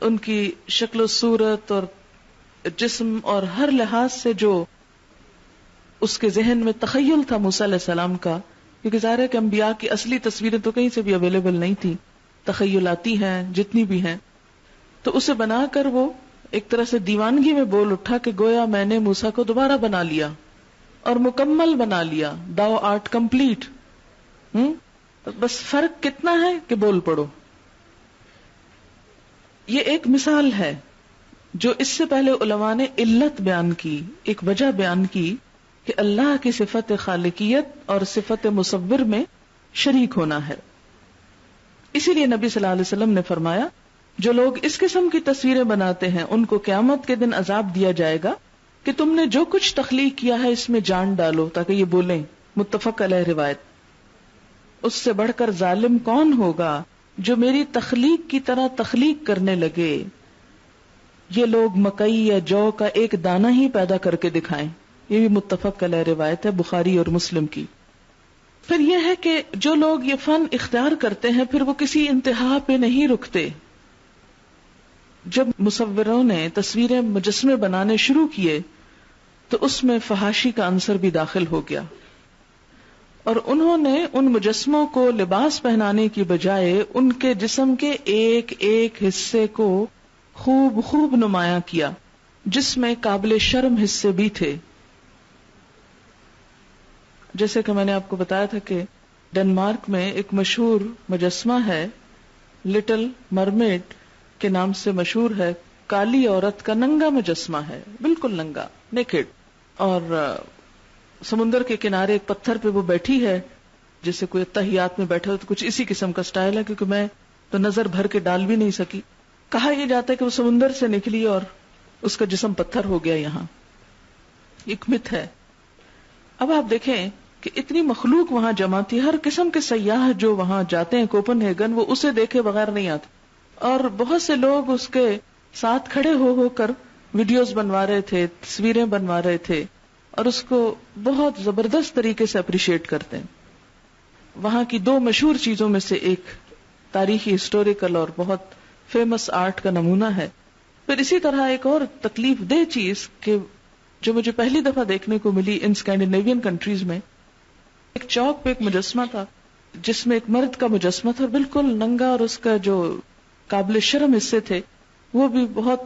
ان کی شکل و صورت اور جسم اور ہر لحاظ سے جو اس کے ذہن میں تخیل تھا موسیٰ علیہ السلام کا، کیونکہ ظاہر ہے کہ انبیاء کی اصلی تصویریں تو کہیں سے بھی اویلیبل نہیں تھی، تخیلاتی ہیں جتنی بھی ہیں، تو اسے بنا کر وہ ایک طرح سے دیوانگی میں بول اٹھا کہ گویا میں نے موسیٰ کو دوبارہ بنا لیا اور مکمل بنا لیا، داؤ آرٹ کمپلیٹ. بس فرق کتنا ہے کہ بول پڑو. یہ ایک مثال ہے جو اس سے پہلے علماء نے علت بیان کی، ایک وجہ بیان کی کہ اللہ کی صفت خالقیت اور صفت مصور میں شریک ہونا ہے. اسی لیے نبی صلی اللہ علیہ وسلم نے فرمایا جو لوگ اس قسم کی تصویریں بناتے ہیں ان کو قیامت کے دن عذاب دیا جائے گا کہ تم نے جو کچھ تخلیق کیا ہے اس میں جان ڈالو تاکہ یہ بولیں. متفق علیہ روایت. اس سے بڑھ کر ظالم کون ہوگا جو میری تخلیق کی طرح تخلیق کرنے لگے. یہ لوگ مکئی یا جو کا ایک دانہ ہی پیدا کر کے دکھائیں. یہ بھی متفق علیہ روایت ہے بخاری اور مسلم کی. پھر یہ ہے کہ جو لوگ یہ فن اختیار کرتے ہیں پھر وہ کسی انتہا پہ نہیں رکتے. جب مصوروں نے تصویریں مجسمے بنانے شروع کیے تو اس میں فحاشی کا عنصر بھی داخل ہو گیا، اور انہوں نے ان مجسموں کو لباس پہنانے کی بجائے ان کے جسم کے ایک ایک حصے کو خوب نمایاں کیا جس میں قابل شرم حصے بھی تھے. جیسے کہ میں نے آپ کو بتایا تھا کہ ڈنمارک میں ایک مشہور مجسمہ ہے، لٹل مرمیڈ کے نام سے مشہور ہے. کالی عورت کا ننگا مجسمہ ہے، بالکل ننگا، نیکڈ، اور سمندر کے کنارے ایک پتھر پہ وہ بیٹھی ہے جیسے کوئی اتحیات میں بیٹھا ہو. تو کچھ اسی قسم کا سٹائل ہے، کیونکہ میں تو نظر بھر کے ڈال بھی نہیں سکی. کہا یہ جاتا ہے کہ وہ سمندر سے نکلی اور اس کا جسم پتھر ہو گیا. یہاں ایک مت ہے. اب آپ دیکھیں کہ اتنی مخلوق وہاں جمع تھی، ہر قسم کے سیاح جو وہاں جاتے ہیں کوپن ہیگن وہ اسے دیکھے بغیر نہیں آتے، اور بہت سے لوگ اس کے ساتھ کھڑے ہو کر ویڈیوز بنوا رہے تھے، تصویریں بنوا رہے تھے، اور اس کو بہت زبردست طریقے سے اپریشیٹ کرتے ہیں. وہاں کی دو مشہور چیزوں میں سے ایک تاریخی ہسٹوریکل اور بہت فیمس آرٹ کا نمونہ ہے. پھر اسی طرح ایک اور تکلیف دہ چیز کہ جو مجھے پہلی دفعہ دیکھنے کو ملی ان اسکینڈینیوین کنٹریز میں، ایک چوک پہ ایک مجسمہ تھا جس میں ایک مرد کا مجسمہ تھا بالکل ننگا، اور اس کا جو قابل شرم حصے تھے وہ بھی بہت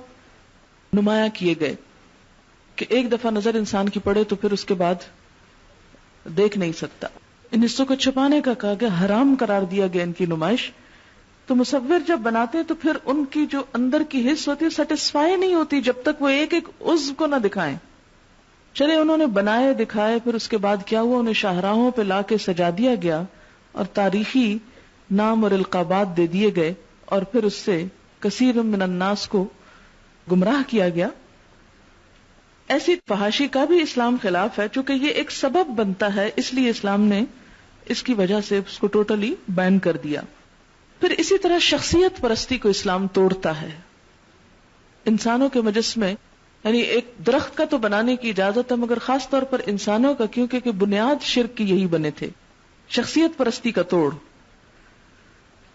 نمایاں کیے گئے کہ ایک دفعہ نظر انسان کی پڑے تو پھر اس کے بعد دیکھ نہیں سکتا. ان حصوں کو چھپانے کا کہا گیا، حرام قرار دیا گیا ان کی نمائش. تو مصور جب بناتے ہیں تو پھر ان کی جو اندر کی حص ہوتی ہے سیٹسفائی نہیں ہوتی جب تک وہ ایک ایک عضو کو نہ دکھائیں. چلے انہوں نے بنائے دکھائے، پھر اس کے بعد کیا ہوا، انہیں شاہراہوں پہ لا کے سجا دیا گیا اور تاریخی نام اور القابات دے دیے گئے، اور پھر اس سے کثیر من الناس کو گمراہ کیا گیا. ایسی فحاشی کا بھی اسلام خلاف ہے، چونکہ یہ ایک سبب بنتا ہے، اس لیے اسلام نے اس کی وجہ سے اس کو ٹوٹلی بین کر دیا. پھر اسی طرح شخصیت پرستی کو اسلام توڑتا ہے. انسانوں کے مجسمے، یعنی ایک درخت کا تو بنانے کی اجازت ہے مگر خاص طور پر انسانوں کا، کیونکہ کہ بنیاد شرک کی یہی بنے تھے. شخصیت پرستی کا توڑ.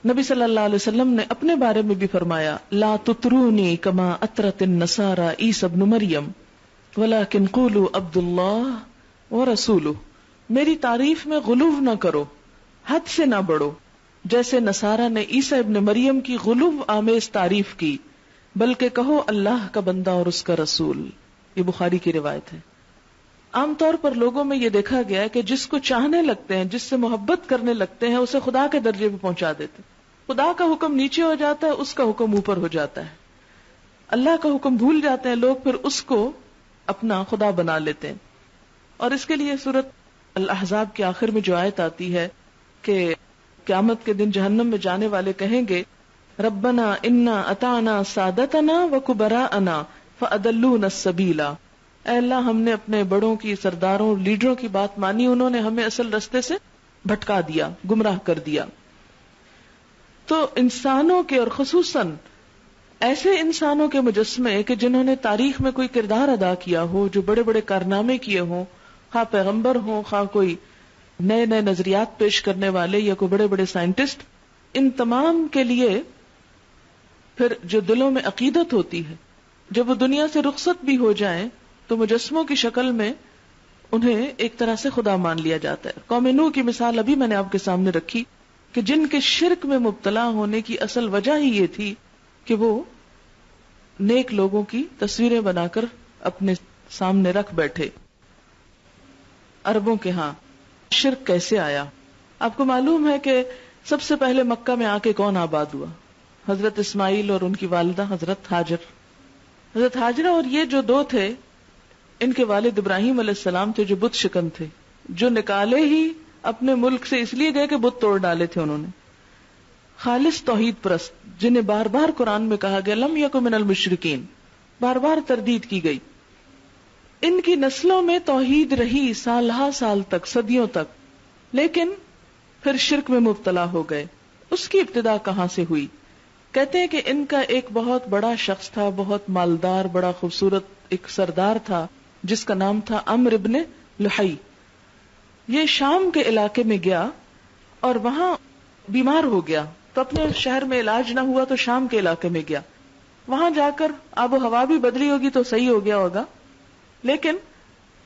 نبی صلی اللہ علیہ وسلم نے اپنے بارے میں بھی فرمایا، لا تطرونی کما اطرت النصارى عیسی ابن مریم. وَلَكِنْ قُولُوا عَبْدُ اللَّهِ وَرَسُولُهُ، میری تعریف میں غلو نہ کرو، حد سے نہ بڑھو، جیسے نصارہ نے عیسیٰ ابن مریم کی غلو آمیز تعریف کی، بلکہ کہو اللہ کا بندہ اور اس کا رسول۔ یہ بخاری کی روایت ہے۔ عام طور پر لوگوں میں یہ دیکھا گیا ہے کہ جس کو چاہنے لگتے ہیں، جس سے محبت کرنے لگتے ہیں، اسے خدا کے درجے پہ پہنچا دیتے ہیں۔ خدا کا حکم نیچے ہو جاتا ہے، اس کا حکم اوپر ہو جاتا ہے۔ اللہ کا حکم بھول جاتے ہیں لوگ، پھر اس کو اپنا خدا بنا لیتے ہیں۔ اور اس کے لیے سورۃ الاحزاب کے آخر میں جو آیت آتی ہے کہ قیامت کے دن جہنم میں جانے والے کہیں گے ربنا انا اطعنا سادتنا وکبراءنا فاضلونا السبیل، اے اللہ ہم نے اپنے بڑوں کی، سرداروں، لیڈروں کی بات مانی، انہوں نے ہمیں اصل رستے سے بھٹکا دیا، گمراہ کر دیا۔ تو انسانوں کے، اور خصوصاً ایسے انسانوں کے مجسمے کہ جنہوں نے تاریخ میں کوئی کردار ادا کیا ہو، جو بڑے بڑے کارنامے کیے ہوں، خواہ پیغمبر ہوں، خواہ کوئی نئے نئے نظریات پیش کرنے والے، یا کوئی بڑے بڑے سائنٹسٹ، ان تمام کے لیے پھر جو دلوں میں عقیدت ہوتی ہے، جب وہ دنیا سے رخصت بھی ہو جائیں تو مجسموں کی شکل میں انہیں ایک طرح سے خدا مان لیا جاتا ہے۔ قوم نوح کی مثال ابھی میں نے آپ کے سامنے رکھی کہ جن کے شرک میں مبتلا ہونے کی اصل وجہ ہی یہ تھی کہ وہ نیک لوگوں کی تصویریں بنا کر اپنے سامنے رکھ بیٹھے۔ عربوں کے ہاں شرک کیسے آیا؟ آپ کو معلوم ہے کہ سب سے پہلے مکہ میں آ کے کون آباد ہوا؟ حضرت اسماعیل اور ان کی والدہ حضرت ہاجر۔ حضرت ہاجرہ اور یہ جو دو تھے، ان کے والد ابراہیم علیہ السلام تھے جو بت شکن تھے، جو نکالے ہی اپنے ملک سے اس لیے گئے کہ بت توڑ ڈالے تھے انہوں نے۔ خالص توحید پرست، جنہیں بار بار قرآن میں کہا گیا لم یکن من المشرکین، بار بار تردید کی گئی۔ ان کی نسلوں میں توحید رہی سالہ سال تک، صدیوں تک، لیکن پھر شرک میں مبتلا ہو گئے۔ اس کی ابتدا کہاں سے ہوئی؟ کہتے ہیں کہ ان کا ایک بہت بڑا شخص تھا، بہت مالدار، بڑا خوبصورت ایک سردار تھا جس کا نام تھا عمرو ابن لحی۔ یہ شام کے علاقے میں گیا اور وہاں بیمار ہو گیا، تو اپنے شہر میں علاج نہ ہوا تو شام کے علاقے میں گیا۔ وہاں جا کر آب و ہوا بھی بدلی ہوگی تو صحیح ہو گیا ہوگا، لیکن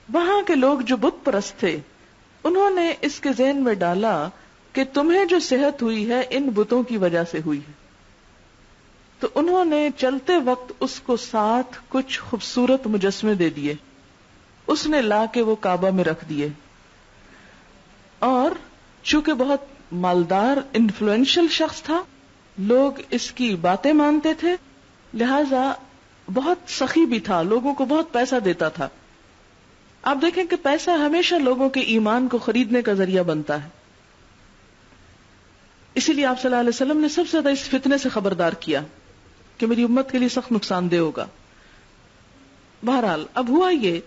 وہاں کے لوگ جو بت پرست تھے انہوں نے اس کے ذہن میں ڈالا کہ تمہیں جو صحت ہوئی ہے ان بتوں کی وجہ سے ہوئی ہے۔ تو انہوں نے چلتے وقت اس کو ساتھ کچھ خوبصورت مجسمے دے دیے، اس نے لا کے وہ کعبہ میں رکھ دیے، اور چونکہ بہت مالدار انفلوئنشل شخص تھا، لوگ اس کی باتیں مانتے تھے، لہذا بہت سخی بھی تھا، لوگوں کو بہت پیسہ دیتا تھا۔ آپ دیکھیں کہ پیسہ ہمیشہ لوگوں کے ایمان کو خریدنے کا ذریعہ بنتا ہے، اسی لیے آپ صلی اللہ علیہ وسلم نے سب سے زیادہ اس فتنے سے خبردار کیا کہ میری امت کے لیے سخت نقصان دہ ہوگا۔ بہرحال اب ہوا یہ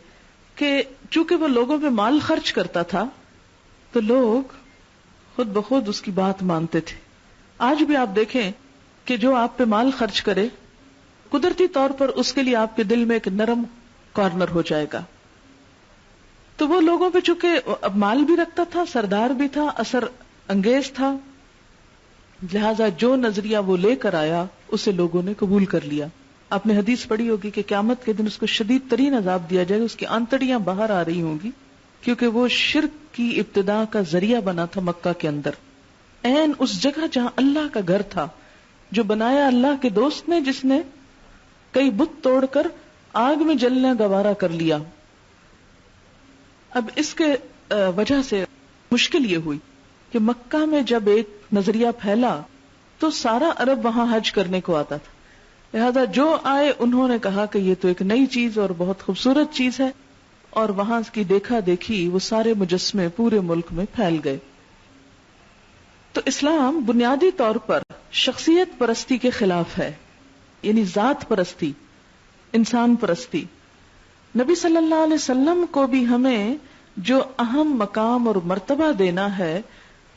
کہ چونکہ وہ لوگوں پہ مال خرچ کرتا تھا تو لوگ خود بخود اس کی بات مانتے تھے۔ آج بھی آپ دیکھیں کہ جو آپ پہ مال خرچ کرے، قدرتی طور پر اس کے لیے آپ کے دل میں ایک نرم کارنر ہو جائے گا۔ تو وہ لوگوں پہ چونکہ اب مال بھی رکھتا تھا، سردار بھی تھا، اثر انگیز تھا، لہذا جو نظریہ وہ لے کر آیا اسے لوگوں نے قبول کر لیا۔ آپ نے حدیث پڑھی ہوگی کہ قیامت کے دن اس کو شدید ترین عذاب دیا جائے گا، اس کی آنتڑیاں باہر آ رہی ہوں گی، کیونکہ وہ شرک کی ابتدا کا ذریعہ بنا تھا مکہ کے اندر، عین اس جگہ جہاں اللہ کا گھر تھا، جو بنایا اللہ کے دوست نے، جس نے کئی بت توڑ کر آگ میں جلنا گوارا کر لیا۔ اب اس کے وجہ سے مشکل یہ ہوئی کہ مکہ میں جب ایک نظریہ پھیلا تو سارا عرب وہاں حج کرنے کو آتا تھا، لہذا جو آئے انہوں نے کہا کہ یہ تو ایک نئی چیز اور بہت خوبصورت چیز ہے، اور وہاں کی دیکھا دیکھی وہ سارے مجسمے پورے ملک میں پھیل گئے۔ تو اسلام بنیادی طور پر شخصیت پرستی کے خلاف ہے، یعنی ذات پرستی، انسان پرستی۔ نبی صلی اللہ علیہ وسلم کو بھی ہمیں جو اہم مقام اور مرتبہ دینا ہے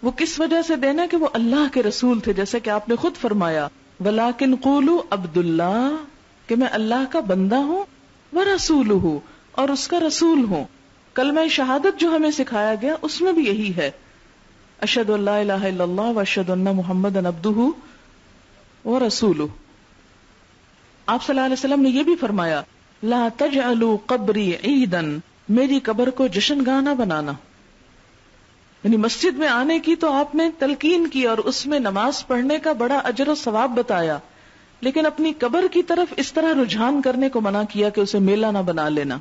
وہ کس وجہ سے دینا ہے کہ وہ اللہ کے رسول تھے، جیسے کہ آپ نے خود فرمایا وَلَٰكِنْ قُولُوا عَبْدُ اللَّهِ، کہ میں اللہ کا بندہ ہوں، وَرَسُولُهُ، اور اس کا رسول ہوں۔ کلمہ شہادت جو ہمیں سکھایا گیا اس میں بھی یہی ہے، اشہد ان لا الہ الا اللہ واشہد ان محمدا عبدہ ورسولہ۔ آپ صلی اللہ علیہ وسلم نے یہ بھی فرمایا لا تجعلوا قبری عیدا، میری قبر کو جشن گاہ نہ بنانا. یعنی مسجد میں آنے کی تو آپ نے تلقین کی اور اس میں نماز پڑھنے کا بڑا اجر و ثواب بتایا، لیکن اپنی قبر کی طرف اس طرح رجحان کرنے کو منع کیا کہ اسے میلہ نہ بنا لینا،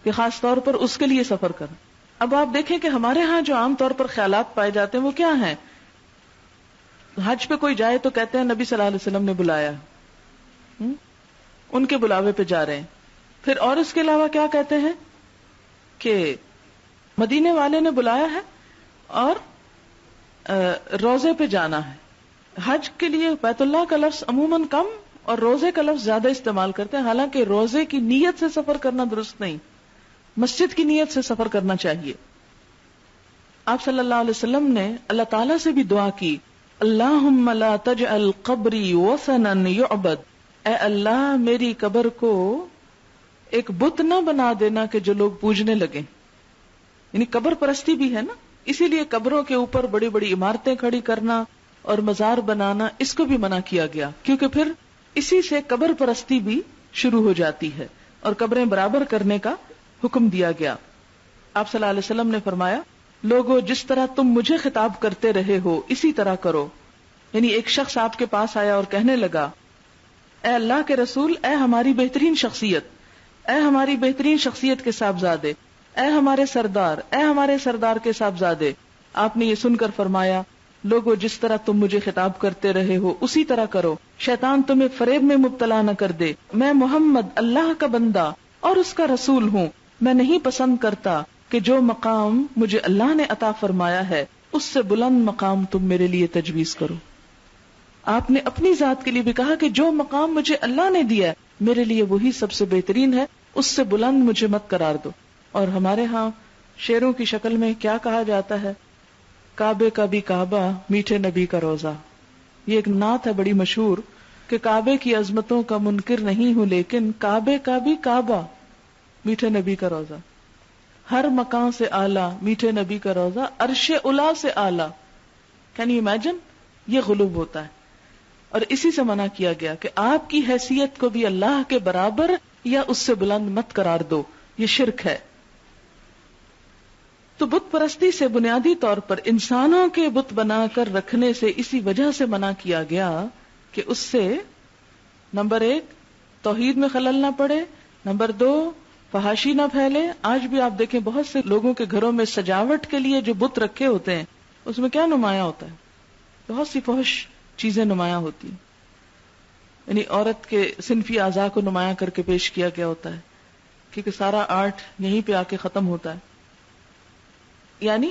کہ خاص طور پر اس کے لیے سفر کرنا. اب آپ دیکھیں کہ ہمارے ہاں جو عام طور پر خیالات پائے جاتے ہیں وہ کیا ہیں؟ حج پہ کوئی جائے تو کہتے ہیں نبی صلی اللہ علیہ وسلم نے بلایا، ان کے بلاوے پہ جا رہے ہیں. پھر اور اس کے علاوہ کیا کہتے ہیں کہ مدینے والے نے بلایا ہے اور روزے پہ جانا ہے. حج کے لیے بیت اللہ کا لفظ عموماً کم اور روزے کا لفظ زیادہ استعمال کرتے ہیں، حالانکہ روزے کی نیت سے سفر کرنا درست نہیں، مسجد کی نیت سے سفر کرنا چاہیے. آپ صلی اللہ علیہ وسلم نے اللہ تعالیٰ سے بھی دعا کی، اللہم لا تجعل قبری وثنا یعبد، اے اللہ میری قبر کو ایک بت نہ بنا دینا کہ جو لوگ پوجنے لگیں. یعنی قبر پرستی بھی ہے نا، اسی لیے قبروں کے اوپر بڑی بڑی عمارتیں کھڑی کرنا اور مزار بنانا اس کو بھی منع کیا گیا، کیونکہ پھر اسی سے قبر پرستی بھی شروع ہو جاتی ہے اور قبریں برابر کرنے کا حکم دیا گیا. آپ صلی اللہ علیہ وسلم نے فرمایا، لوگو جس طرح تم مجھے خطاب کرتے رہے ہو اسی طرح کرو. یعنی ایک شخص آپ کے پاس آیا اور کہنے لگا، اے اللہ کے رسول، اے ہماری بہترین شخصیت، اے ہماری بہترین شخصیت کے صاحبزادے، اے ہمارے سردار، اے ہمارے سردار کے صاحبزادے. آپ نے یہ سن کر فرمایا، لوگو جس طرح تم مجھے خطاب کرتے رہے ہو اسی طرح کرو، شیطان تمہیں فریب میں مبتلا نہ کر دے. میں محمد اللہ کا بندہ اور اس کا رسول ہوں. میں نہیں پسند کرتا کہ جو مقام مجھے اللہ نے عطا فرمایا ہے اس سے بلند مقام تم میرے لیے تجویز کرو. آپ نے اپنی ذات کے لیے بھی کہا کہ جو مقام مجھے اللہ نے دیا ہے میرے لیے وہی سب سے بہترین ہے، اس سے بلند مجھے مت قرار دو. اور ہمارے ہاں شعروں کی شکل میں کیا کہا جاتا ہے، کعبے کا بھی کعبہ میٹھے نبی کا روزہ. یہ ایک نعت ہے بڑی مشہور کہ کعبے کی عظمتوں کا منکر نہیں ہوں لیکن کعبے کا بھی کعبہ میٹھے نبی کا روزہ. ہر مکان سے اعلیٰ میٹھے نبی کا روزہ، عرش اعلیٰ سے اعلیٰ. Can you imagine? یہ غلوب ہوتا ہے اور اسی سے منع کیا گیا کہ آپ کی حیثیت کو بھی اللہ کے برابر یا اس سے بلند مت قرار دو، یہ شرک ہے. تو بت پرستی سے بنیادی طور پر انسانوں کے بت بنا کر رکھنے سے اسی وجہ سے منع کیا گیا کہ اس سے نمبر 1 توحید میں خلل نہ پڑے، نمبر 2 فحاشی نہ پھیلے. آج بھی آپ دیکھیں بہت سے لوگوں کے گھروں میں سجاوٹ کے لیے جو بت رکھے ہوتے ہیں اس میں کیا نمایاں ہوتا ہے؟ بہت سی فحش چیزیں نمایاں ہوتی ہیں. یعنی عورت کے صنفی اعضاء کو نمایاں کر کے پیش کیا گیا ہوتا ہے، کیونکہ سارا آرٹ یہیں پہ آ کے ختم ہوتا ہے. یعنی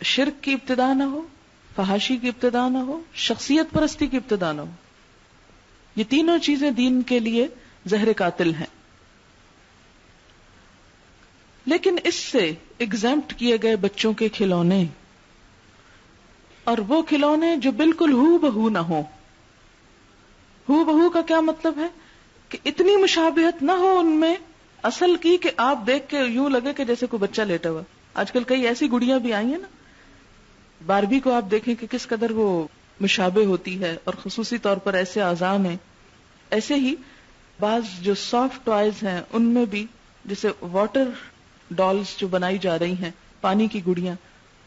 شرک کی ابتدا نہ ہو، فحاشی کی ابتدا نہ ہو، شخصیت پرستی کی ابتدا نہ ہو. یہ تینوں چیزیں دین کے لیے زہر قاتل ہیں. لیکن اس سے ایگزمپٹ کیے گئے بچوں کے کھلونے، اور وہ کھلونے جو بالکل ہو بہو نہ ہو. ہو بہو کا کیا مطلب ہے؟ کہ اتنی مشابہت نہ ہو ان میں اصل کی کہ آپ دیکھ کے یوں لگے کہ جیسے کوئی بچہ لیٹا ہوا. آج کل کئی ایسی گڑیاں بھی آئی ہیں نا، باربی کو آپ دیکھیں کہ کس قدر وہ مشابہ ہوتی ہے، اور خصوصی طور پر ایسے اعضاء میں. ایسے ہی بعض جو سافٹ ٹوائز ہیں ان میں بھی، جیسے واٹر ڈالز جو بنائی جا رہی ہیں، پانی کی گڑیاں،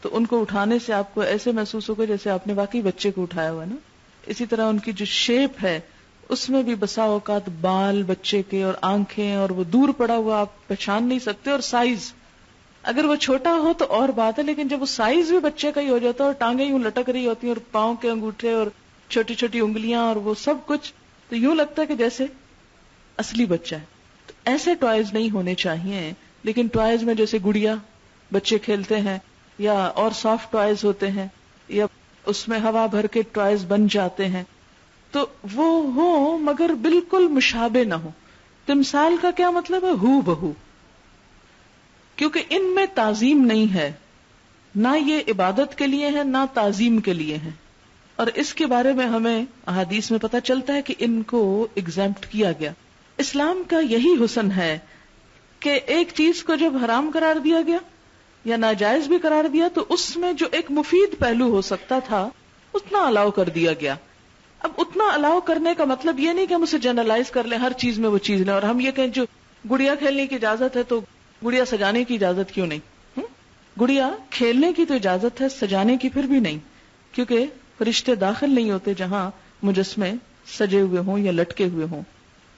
تو ان کو اٹھانے سے آپ کو ایسے محسوس ہوگا جیسے آپ نے واقعی بچے کو اٹھایا ہوا ہے نا. اسی طرح ان کی جو شیپ ہے اس میں بھی بسا اوقات بال بچے کے اور آنکھیں، اور وہ دور پڑا ہوا آپ پہچان نہیں سکتے. اور سائز اگر وہ چھوٹا ہو تو اور بات ہے، لیکن جب وہ سائز بھی بچے کا ہی ہو جاتا ہے اور ٹانگیں یوں لٹک رہی ہوتی ہیں اور پاؤں کے انگوٹھے اور چھوٹی چھوٹی انگلیاں اور وہ سب کچھ، تو یوں لگتا ہے کہ جیسے اصلی بچہ ہے. تو ایسے ٹوائز نہیں ہونے چاہیے. لیکن ٹوائز میں جیسے گڑیا بچے کھیلتے ہیں، یا اور سافٹ ٹوائز ہوتے ہیں، یا اس میں ہوا بھر کے ٹوائز بن جاتے ہیں، تو وہ ہو مگر بالکل مشابہ نہ ہو. تمثال کا کیا مطلب ہے؟ ہو بہو. کیونکہ ان میں تعظیم نہیں ہے، نہ یہ عبادت کے لیے ہے نہ تعظیم کے لیے ہے. اور اس کے بارے میں ہمیں احادیث میں پتہ چلتا ہے کہ ان کو ایگزمپٹ کیا گیا. اسلام کا یہی حسن ہے کہ ایک چیز کو جب حرام قرار دیا گیا یا ناجائز بھی قرار دیا تو اس میں جو ایک مفید پہلو ہو سکتا تھا اتنا الاؤ کر دیا گیا. اب اتنا الاؤ کرنے کا مطلب یہ نہیں کہ ہم اسے جنرلائز کر لیں، ہر چیز میں وہ چیز لیں، اور ہم یہ کہیں جو گڑیا کھیلنے کی اجازت ہے تو گڑیا سجانے کی اجازت کیوں نہیں؟ گڑیا کھیلنے کی تو اجازت ہے، سجانے کی پھر بھی نہیں، کیونکہ فرشتے داخل نہیں ہوتے جہاں مجسمے سجے ہوئے ہوں یا لٹکے ہوئے ہوں۔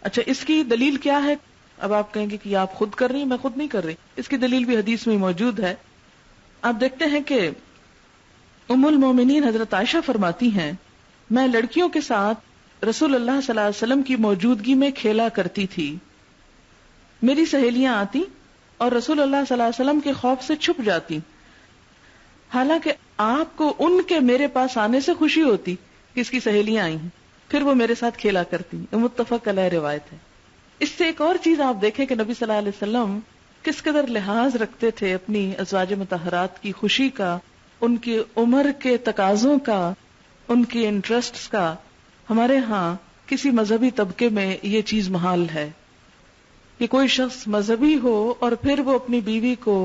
اچھا، اس کی دلیل کیا ہے؟ اب آپ کہیں گے کہ آپ خود کر رہی ہیں، میں خود نہیں کر رہی، اس کی دلیل بھی حدیث میں موجود ہے۔ آپ دیکھتے ہیں کہ ام المومنین حضرت عائشہ فرماتی ہیں، میں لڑکیوں کے ساتھ رسول اللہ صلی اللہ علیہ وسلم کی موجودگی میں کھیلا کرتی تھی، میری سہیلیاں آتی اور رسول اللہ صلی اللہ علیہ وسلم کے خوف سے چھپ جاتی، حالانکہ آپ کو ان کے میرے پاس آنے سے خوشی ہوتی کہ اس کی سہیلیاں آئی ہیں، پھر وہ میرے ساتھ کھیلا کرتی۔ متفق علیہ روایت ہے۔ اس سے ایک اور چیز آپ دیکھیں کہ نبی صلی اللہ علیہ وسلم کس قدر لحاظ رکھتے تھے اپنی ازواج مطہرات کی خوشی کا، ان کی عمر کے تقاضوں کا، ان کی انٹرسٹس کا۔ ہمارے ہاں کسی مذہبی طبقے میں یہ چیز محال ہے کہ کوئی شخص مذہبی ہو اور پھر وہ اپنی بیوی کو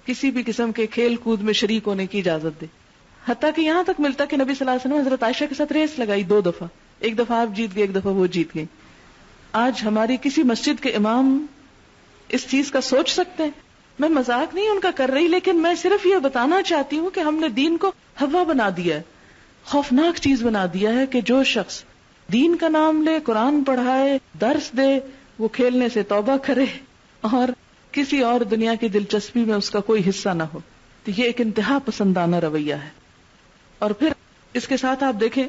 کسی بھی قسم کے کھیل کود میں شریک ہونے کی اجازت دے، حتیٰ کہ یہاں تک ملتا کہ نبی صلی اللہ علیہ وسلم حضرت عائشہ کے ساتھ ریس لگائی 2 دفعہ، ایک دفعہ آپ جیت گئے، ایک دفعہ وہ جیت گئی۔ آج ہماری کسی مسجد کے امام اس چیز کا سوچ سکتے ہیں؟ میں مذاق نہیں ان کا کر رہی، لیکن میں صرف یہ بتانا چاہتی ہوں کہ ہم نے دین کو ہوا بنا دیا ہے، خوفناک چیز بنا دیا ہے کہ جو شخص دین کا نام لے، قرآن پڑھائے، درس دے، وہ کھیلنے سے توبہ کرے اور کسی اور دنیا کی دلچسپی میں اس کا کوئی حصہ نہ ہو۔ تو یہ ایک انتہا پسندانہ رویہ ہے۔ اور پھر اس کے ساتھ آپ دیکھیں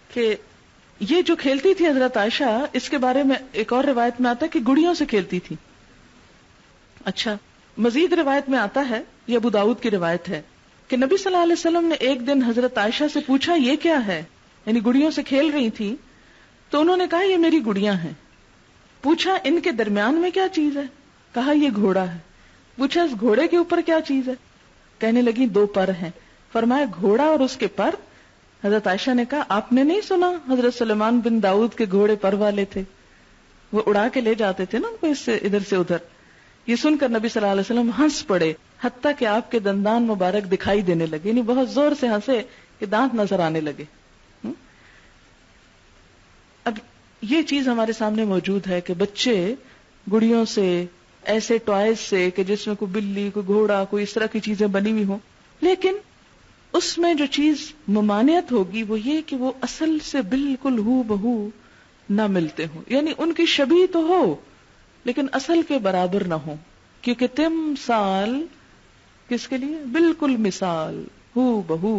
کہ یہ جو کھیلتی تھی حضرت عائشہ، اس کے بارے میں ایک اور روایت میں آتا ہے کہ گڑیوں سے کھیلتی تھی۔ اچھا، مزید روایت میں آتا ہے، یہ ابو داؤد کی روایت ہے کہ نبی صلی اللہ علیہ وسلم نے ایک دن حضرت عائشہ سے پوچھا یہ کیا ہے، یعنی گڑیوں سے کھیل رہی تھی، تو انہوں نے کہا یہ میری گڑیاں ہیں۔ پوچھا ان کے درمیان میں کیا چیز ہے؟ کہا یہ گھوڑا ہے۔ پوچھا اس گھوڑے کے اوپر کیا چیز ہے؟ کہنے لگی 2 پر ہیں۔ فرمایا گھوڑا اور اس کے پر؟ حضرت عائشہ نے کہا آپ نے نہیں سنا حضرت سلیمان بن داؤد کے گھوڑے پر والے تھے، وہ اڑا کے لے جاتے تھے نا ان کو اس سے ادھر سے ادھر۔ یہ سن کر نبی صلی اللہ علیہ وسلم ہنس پڑے، حتیٰ کہ آپ کے دندان مبارک دکھائی دینے لگے، یعنی بہت زور سے ہنسے کہ دانت نظر آنے لگے۔ اب یہ چیز ہمارے سامنے موجود ہے کہ بچے گڑیوں سے، ایسے ٹوائز سے کہ جس میں کوئی بلی، کوئی گھوڑا، کوئی اس طرح کی چیزیں بنی ہوئی ہوں، لیکن اس میں جو چیز ممانعت ہوگی وہ یہ کہ وہ اصل سے بالکل ہو بہو نہ ملتے ہوں، یعنی ان کی شبیہ تو ہو لیکن اصل کے برابر نہ ہو، کیونکہ تمثال کس کے لیے؟ بالکل مثال، ہو بہو۔